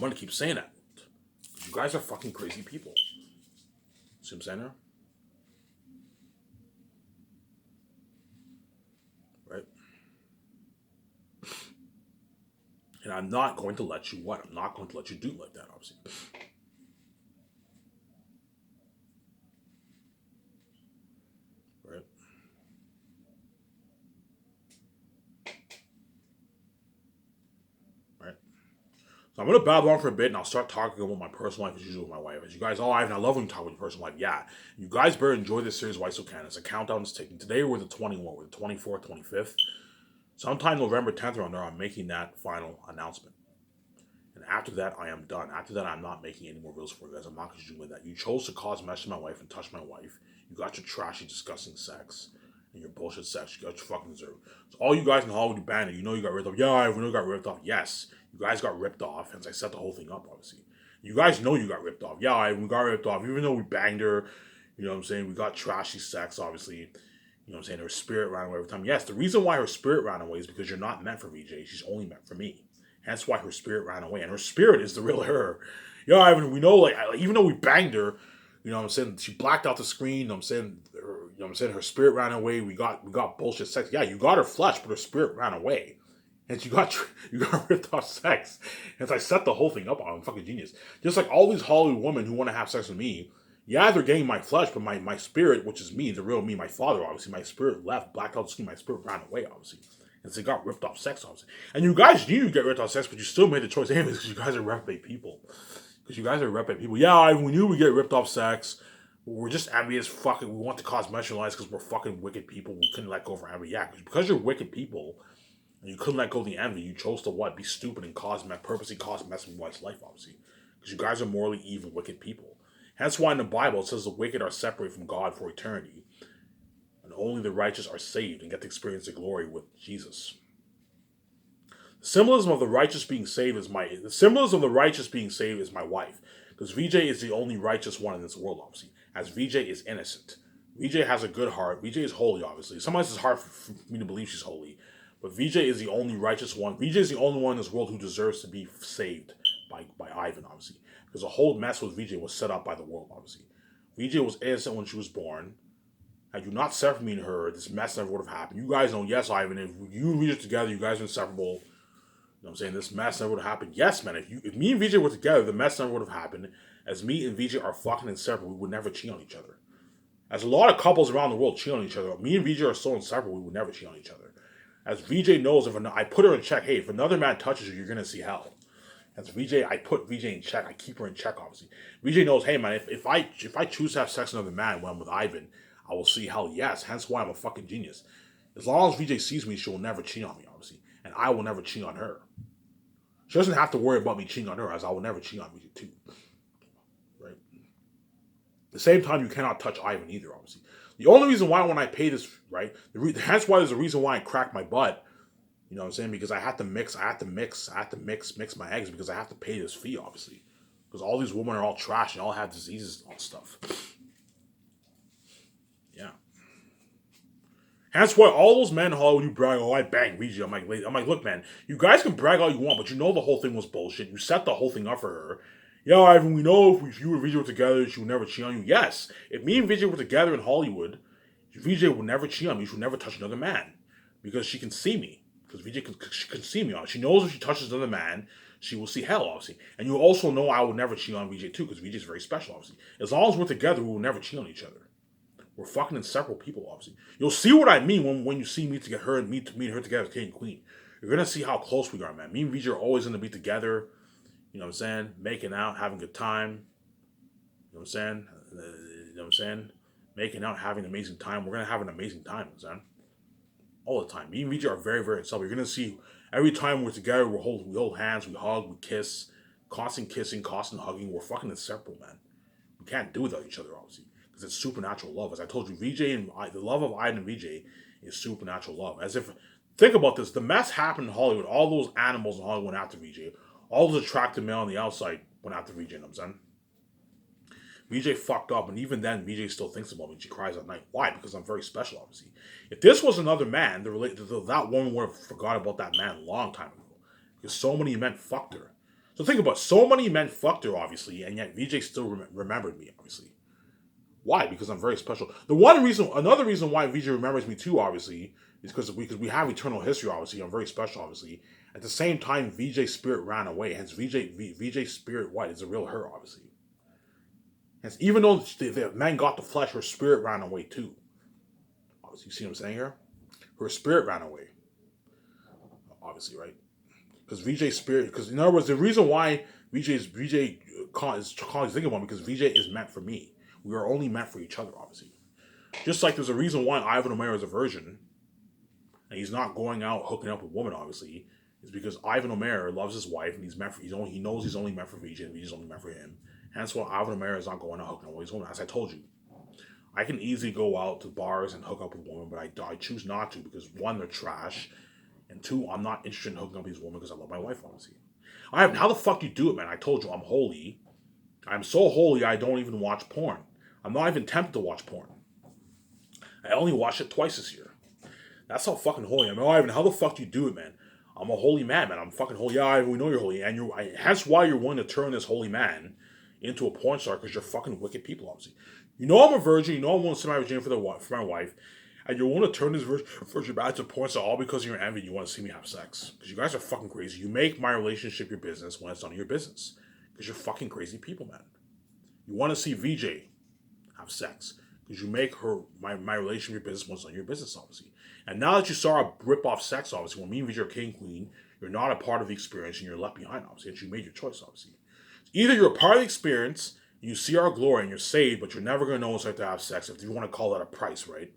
going to keep saying that. You guys are fucking crazy people. See what I'm saying there? Right? And I'm not going to let you what? I'm not going to let you do like that, obviously. Right? Right? So I'm gonna babble on for a bit, and I'll start talking about my personal life as usual with my wife. As you guys, oh, Ivan, I love when you talk about your personal life. Yeah, you guys better enjoy this series. Why So Can? It's a countdown is ticking. Today we're the 21, we're the 24th, 25th. Sometime November 10th around there, I'm making that final announcement. And after that, I am done. After that, I'm not making any more videos for you guys. I'm not going to do with that. You chose to cause mess to my wife and touch my wife. You got your trashy, disgusting sex and your bullshit sex. You got your fucking deserve. So all you guys in Hollywood, you banned it. You know you got ripped off. Yeah, we know you got ripped off. Yes, you guys got ripped off. Hence, I set the whole thing up, obviously. You guys know you got ripped off. Yeah, we got ripped off. Even though we banged her, you know what I'm saying? We got trashy sex, obviously. You know what I'm saying? Her spirit ran away every time. Yes, the reason why her spirit ran away is because you're not meant for VJ. She's only meant for me. Hence why her spirit ran away. And her spirit is the real her. Yeah, Ivan, we know, like, even though we banged her, you know what I'm saying? She blacked out the screen. You know what I'm saying? You know what I'm saying? Her spirit ran away. We got bullshit sex. Yeah, you got her flesh, but her spirit ran away. And you got ripped off sex. And so I set the whole thing up on. I'm fucking genius. Just like all these Hollywood women who want to have sex with me, yeah, they're getting my flesh, but my spirit, which is me, the real me, my father, obviously, my spirit left, blacked out the screen, my spirit ran away, obviously. And so they got ripped off sex, obviously. And you guys knew you get ripped off sex, but you still made the choice anyways because you guys are reprobate people. Because you guys are reprobate people. Yeah, we knew we get ripped off sex. We're just envious fucking. We want to cause marginalized because we're fucking wicked people. We couldn't let go of our envy. Yeah, because you're wicked people and you couldn't let go of the envy, you chose to what? Be stupid and purposely cause mess in one's life, obviously. Because you guys are morally evil, wicked people. Hence why in the Bible it says the wicked are separated from God for eternity. And only the righteous are saved and get to experience the glory with Jesus. The symbolism of the righteous being saved is my wife. Because VJ is the only righteous one in this world, obviously. As VJ is innocent. VJ has a good heart. VJ is holy, obviously. Sometimes it's hard for me to believe she's holy. But VJ is the only righteous one. VJ is the only one in this world who deserves to be saved by Ivan, obviously. Because the whole mess with VJ was set up by the world, obviously. VJ was innocent when she was born. Had you not separated me and her, this mess never would have happened. You guys know, yes, Ivan, if you and VJ are together, you guys are inseparable. You know what I'm saying? This mess never would have happened. Yes, man, if me and VJ were together, the mess never would have happened. As me and VJ are fucking inseparable, we would never cheat on each other. As a lot of couples around the world cheat on each other, me and VJ are so inseparable, we would never cheat on each other. As VJ knows, I put her in check. Hey, if another man touches you, you're gonna see hell. As VJ, I put VJ in check. I keep her in check, obviously. VJ knows, hey man, if I choose to have sex with another man when I'm with Ivan, I will see hell. Yes, hence why I'm a fucking genius. As long as VJ sees me, she will never cheat on me, obviously, and I will never cheat on her. She doesn't have to worry about me cheating on her, as I will never cheat on VJ too. Right. At the same time, you cannot touch Ivan either, obviously. The only reason why when I pay this, right, hence why there's a reason why I crack my butt. You know what I'm saying? Because I have to mix my eggs because I have to pay this fee, obviously. Because all these women are all trash and all have diseases and all stuff. Yeah. Hence why all those men in Hollywood you brag, oh, I bang VJ. I'm like, look, man, you guys can brag all you want, but you know the whole thing was bullshit. You set the whole thing up for her. Yeah, Ivan, we know if you and VJ were together, she would never cheat on you. Yes, if me and VJ were together in Hollywood, VJ would never cheat on me. She would never touch another man. Because she can see me. Because VJ can see me. She knows if she touches another man, she will see hell, obviously. And you also know I will never cheat on VJ too, because VJ is very special, obviously. As long as we're together, we will never cheat on each other. We're fucking inseparable people, obviously. You'll see what I mean when you see me to get her and me and her together as king and queen. You're gonna see how close we are, man. Me and VJ are always gonna be together. You know what I'm saying? Making out, having a good time. You know what I'm saying? You know what I'm saying? Making out, having an amazing time. We're gonna have an amazing time, man. All the time. Me and VJ are very, very inseparable. You're gonna see every time we're together, we hold hands, we hug, we kiss, constant kissing, constant hugging. We're fucking inseparable, man. We can't do without each other, obviously, because it's supernatural love. As I told you, the love of Ivan and VJ is supernatural love. As if, think about this: the mess happened in Hollywood. All those animals in Hollywood went after VJ. All those attractive men on the outside went after VJ. You know what I'm saying? VJ fucked up, and even then, VJ still thinks about me. She cries at night. Why? Because I'm very special, obviously. If this was another man, that woman would have forgot about that man a long time ago. Because so many men fucked her. So think about it. So many men fucked her, obviously, and yet VJ still remembered me, obviously. Why? Because I'm very special. Another reason why VJ remembers me too, obviously, is because we have eternal history. Obviously, I'm very special. Obviously, at the same time, VJ's spirit ran away. Hence, VJ's spirit, what is a real her, obviously. Hence, even though the man got the flesh, her spirit ran away too. Obviously, you see what I'm saying here? Her spirit ran away. Obviously, right? Because VJ's spirit. Because in other words, the reason why VJ is thinking about me because VJ is meant for me. We are only meant for each other, obviously. Just like there's a reason why Ivan O'Mara is a virgin, and he's not going out hooking up with women, obviously, is because Ivan O'Mara loves his wife, and he knows he's only meant for VJ, and VJ's only meant for him. Hence why Ivan O'Mara is not going out hooking up with women. As I told you, I can easily go out to bars and hook up with women, but I choose not to because one, they're trash, and two, I'm not interested in hooking up with these women because I love my wife, honestly. How the fuck you do it, man? I told you, I'm holy. I'm so holy, I don't even watch porn. I'm not even tempted to watch porn. I only watched it twice this year. That's how fucking holy I am. Ivan, how the fuck do you do it, man? I'm a holy man, man. I'm fucking holy. Yeah, Ivan, we know you're holy. And that's why you're willing to turn this holy man into a porn star, because you're fucking wicked people, obviously. You know I'm a virgin. You know I'm willing to send my virginity for my wife. And you're willing to turn this virgin back to a porn star all because you're envy. You want to see me have sex. Because you guys are fucking crazy. You make my relationship your business when it's none of your business. Because you're fucking crazy people, man. You want to see VJ have sex because you make my relationship your business once on your business, obviously. And now that you saw a rip off sex, obviously, when me and VJ are king queen, you're not a part of the experience and you're left behind, obviously. And you made your choice, obviously. Either you're a part of the experience, you see our glory and you're saved, but you're never gonna know what it's like to have sex, if you want to call that a price, right?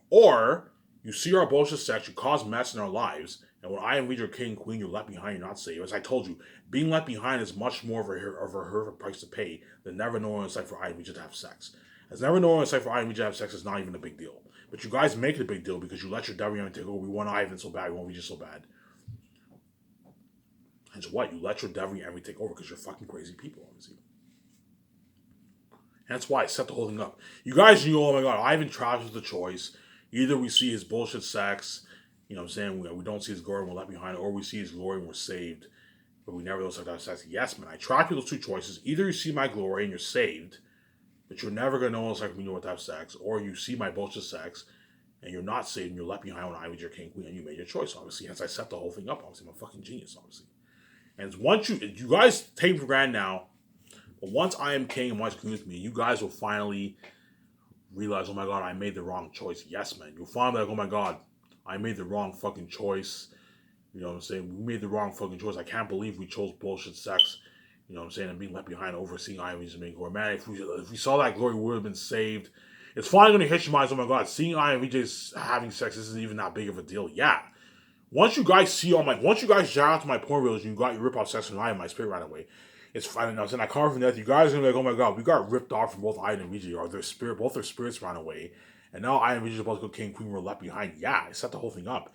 Or you see our bullshit sex, you cause mess in our lives, and when I and VJ are king queen, you're left behind, you're not saved. As I told you, being left behind is much more of a price to pay than never knowing what it's like for I and VJ to have sex. As never knowing what it's like for I and VJ to have sex is not even a big deal. But you guys make it a big deal because you let your devil take over. We want Ivan so bad, we want VJ so bad. And so what? You let your devil take over because you're fucking crazy people, obviously. And that's why I set the whole thing up. You guys knew, oh my god, Ivan Trash was the choice. Either we see his bullshit sex, you know what I'm saying, we don't see his glory and we're left behind, or we see his glory and we're saved, but we never know like that sex. Yes, man, I track you those two choices. Either you see my glory and you're saved, but you're never going to know what it's like when you know what to have sex, or you see my bullshit sex and you're not saved and you're left behind when I was your king queen and you made your choice, obviously. Hence, I set the whole thing up, obviously. I'm a fucking genius, obviously. And once you guys take for granted now, but once I am king and once king with me, you guys will finally realize, oh my god, I made the wrong choice. Yes, man. You'll find like, oh my god, I made the wrong fucking choice. You know what I'm saying? We made the wrong fucking choice. I can't believe we chose bullshit sex. You know what I'm saying? And being left behind, overseeing Ivan's and being glory. Man, if we saw that glory, we would have been saved. It's finally going to hit your minds, oh my god, seeing I and VJ's having sex isn't even that big of a deal. Yeah. Once you guys shout out to my porn videos and you got your rip off sex and I and my spirit right away, it's fine. And I was saying, I come from death. You guys are gonna be like, oh my god, we got ripped off from both I and VJ, or both their spirits ran away, and now I and VJ are supposed to go king queen, we're left behind. Yeah, I set the whole thing up.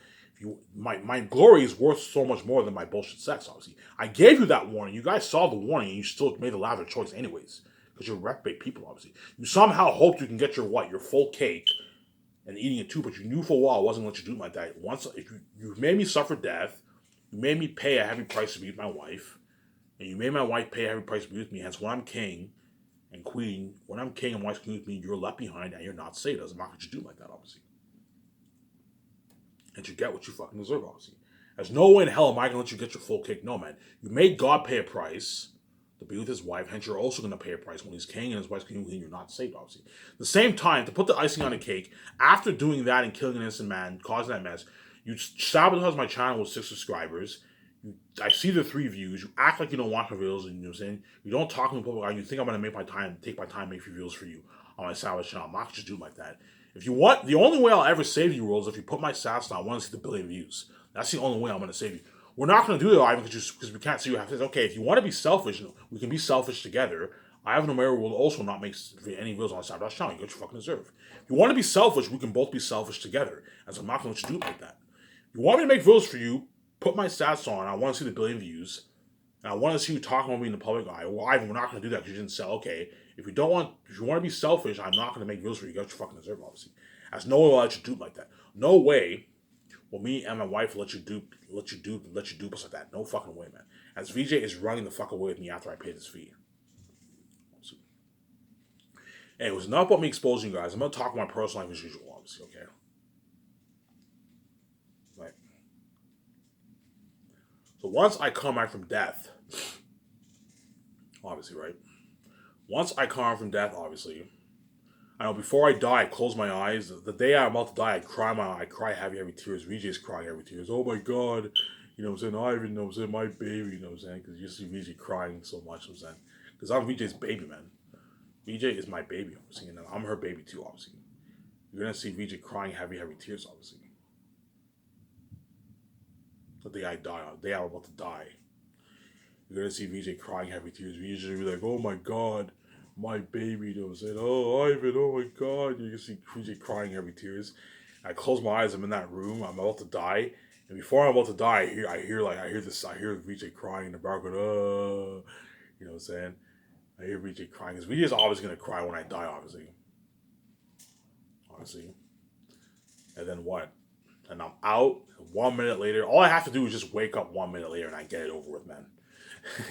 My glory is worth so much more than my bullshit sex. Obviously, I gave you that warning. You guys saw the warning, and you still made the louder choice anyways, because you're reprobate people. Obviously, you somehow hoped you can get your full cake and eating it too, but you knew for a while I wasn't going to let you do my diet. Once if you made me suffer death, you made me pay a heavy price to be with my wife. And you made my wife pay a heavy price to be with me. Hence, when I'm king and queen, when I'm king and wife's queen with me, you're left behind and you're not saved. I'm not going to do like that, obviously. And you get what you fucking deserve, obviously. There's no way in hell am I going to let you get your full cake. No, man. You made God pay a price to be with his wife. Hence, you're also going to pay a price when he's king and his wife's queen with him. You're not saved, obviously. At the same time, to put the icing on the cake, after doing that and killing an innocent man, causing that mess, you sabotage my channel with 6 subscribers. I see the 3 views. You act like you don't watch my videos, and you know what I'm saying? You don't talk to me public. You think I'm gonna take my time, make videos for you on my Savage channel. I'm not gonna just do it like that. If you want, the only way I'll ever save you, Rolls, if you put my stats down, I want to see the 1 billion views. That's the only way I'm gonna save you. We're not gonna do it, Ivan, because we can't see what happens. Okay, if you want to be selfish, we can be selfish together. Ivan O'Mara will also not make any videos on Savage channel. You get your fucking deserve. If you want to be selfish, we can both be selfish together. As I'm not gonna let you do it like that. If you want me to make videos for you, put my stats on. I want to see the 1 billion views. And I want to see you talking about me in the public eye. Well, Ivan, we're not going to do that because you didn't sell. Okay, if you want to be selfish, I'm not going to make videos for you. You got your fucking deserve, obviously. As no way will let you dupe like that. No way will me and my wife let you dupe us like that. No fucking way, man. as VJ is running the fuck away with me after I paid his fee. So, hey, it was not about me exposing you guys. I'm gonna talk about my personal life as usual, obviously, okay? Right. So once I come back from death, obviously, right? Once I come back from death, obviously, I know before I die, I close my eyes. The day I'm about to die, I cry heavy tears. VJ's crying heavy tears. Oh my god, you know what I'm saying? Ivan, you know what I'm saying? My baby, you know what I'm saying? Because you see VJ crying so much, you know what I'm saying? Because I'm VJ's baby, man. VJ is my baby, obviously, and I'm her baby too, obviously. You're gonna see VJ crying heavy tears, obviously. The day I die, the day I'm about to die. You're gonna see VJ crying heavy tears. VJ will be like, oh my god, my baby, you know what I'm saying? Oh, Ivan, oh my god. You can see VJ crying heavy tears. I close my eyes, I'm in that room, I'm about to die. And before I'm about to die, I hear VJ crying in the background, you know what I'm saying? I hear VJ crying, because VJ is always gonna cry when I die, obviously. Obviously. And then what? And I'm out 1 minute later. All I have to do is just wake up 1 minute later and I get it over with, man.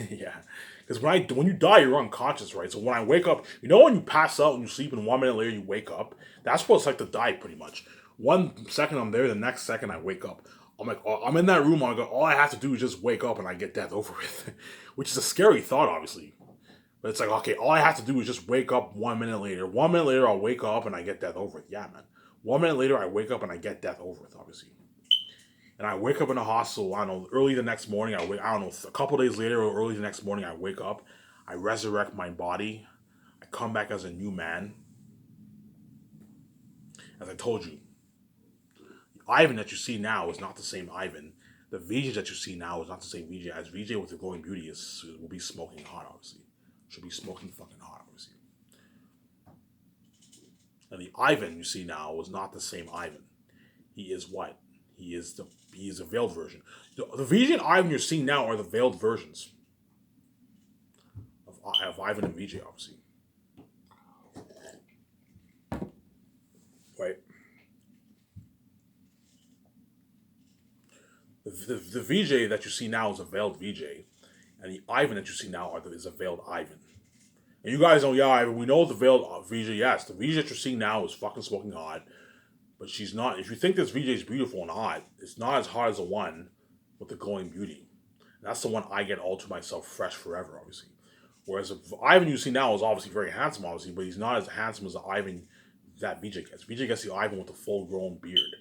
Yeah, because when you die, you're unconscious, right? So when I wake up, you know when you pass out and you sleep, and 1 minute later you wake up. That's what it's like to die, pretty much. 1 second I'm there, the next second I wake up. I'm like, oh, I'm in that room. I go, all I have to do is just wake up and I get death over with, which is a scary thought, obviously. But it's like, okay, all I have to do is just wake up 1 minute later. 1 minute later, I'll wake up and I get death over with. Yeah, man. 1 minute later, I wake up and I get death over with, obviously. And I wake up in the hospital. I don't know, early the next morning. I don't know, a couple days later or early the next morning. I wake up. I resurrect my body. I come back as a new man. As I told you, the Ivan that you see now is not the same Ivan. The VJ that you see now is not the same VJ. As VJ with the glowing beauty will be smoking hot, obviously. Should be smoking fucking hot, obviously. And the Ivan you see now is not the same Ivan. He is what? He is a veiled version. The VJ and Ivan you're seeing now are the veiled versions of Ivan and VJ, obviously. Right? The VJ that you see now is a veiled VJ, and the Ivan that you see now is a veiled Ivan. And you guys know, yeah, Ivan, we know the veiled VJ. Yes, the VJ that you're seeing now is fucking smoking hot, but she's not. If you think this VJ is beautiful and hot, it's not as hot as the one with the glowing beauty. That's the one I get all to myself, fresh forever, obviously. Whereas the Ivan you see now is obviously very handsome, obviously, but he's not as handsome as the Ivan that VJ gets. VJ gets the Ivan with the full-grown beard,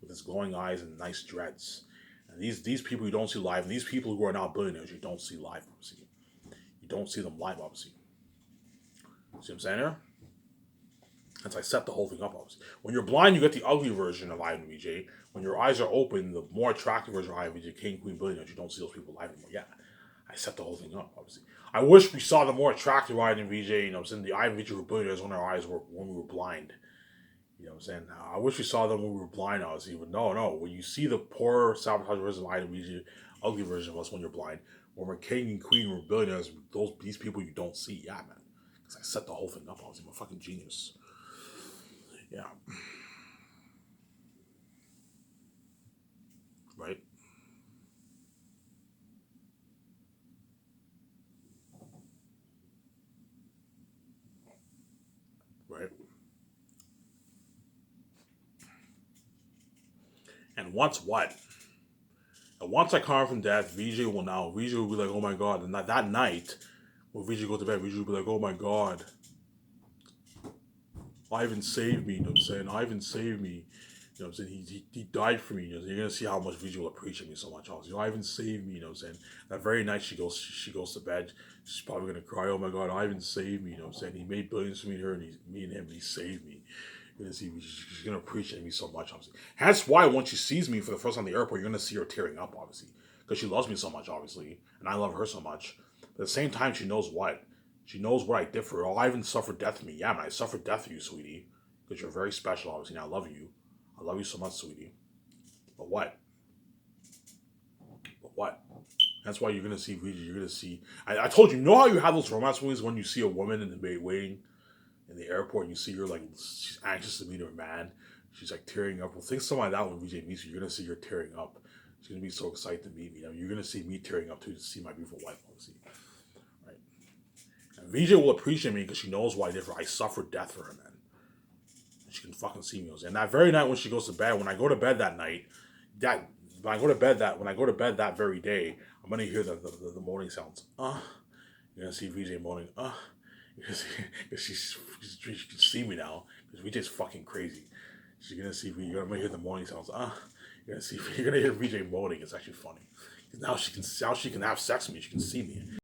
with his glowing eyes and nice dreads. And these people you don't see live, and these people who are now billionaires, you don't see live, obviously. You don't see them live, obviously. See what I'm saying here? That's I set the whole thing up, obviously. When you're blind, you get the ugly version of Ivan VJ. When your eyes are open, the more attractive version of Ivan VJ, King, Queen, billionaires, you don't see those people live anymore. Yeah, I set the whole thing up, obviously. I wish we saw the more attractive Ivan VJ, you know what I'm saying? The Ivan VJ who were billionaires when we were blind. You know what I'm saying? I wish we saw them when we were blind, obviously. But no. When you see the poor sabotage version of Ivan VJ, ugly version of us when you're blind, when we're king and queen, we're billionaires, these people you don't see. Yeah, man. Because I set the whole thing up, obviously. I'm a fucking genius. Yeah. Right? Right? And once what? And once I come from death, VJ will be like, oh my god. And that night, when VJ go to bed, VJ will be like, oh my god. Ivan saved me, you know what I'm saying? Ivan saved me. You know what I'm saying? He died for me. You know, you're gonna see how much VJ will appreciate me so much. You know, Ivan saved me, you know what I'm saying? That very night she goes to bed, she's probably gonna cry, oh my god, Ivan saved me, you know what I'm saying? He made billions for me and her and me and him, and he saved me. You're gonna see she's gonna appreciate me so much, obviously. That's why once she sees me for the first time in the airport, you're gonna see her tearing up, obviously. Because she loves me so much, obviously, and I love her so much. But at the same time, she knows what? She knows what I did for her. Oh, I even suffered death for me. Yeah, man, I suffered death for you, sweetie. Because you're very special, obviously, and I love you. I love you so much, sweetie. But what? But what? That's why you're gonna see Ouija. You're gonna see. I told you. You know how you have those romance movies when you see a woman in the bed waiting in the airport, and you see her like she's anxious to meet her man. She's like tearing up. Well, think something like that when VJ meets you. You're gonna see her tearing up. She's gonna be so excited to meet me. I mean, you're gonna see me tearing up too to see my beautiful wife, obviously. Right? And VJ will appreciate me because she knows what I did for her. I suffered death for her, man. And she can fucking see me. And that very night when she goes to bed, when I go to bed that night, that when I go to bed that very day, I'm gonna hear the moaning sounds. You're gonna see VJ moaning. Because she can see me now. Because VJ's fucking crazy. She's gonna see VJ. You're gonna hear the moaning sounds. You're gonna hear VJ moaning. It's actually funny. Now she can have sex with me. She can see me.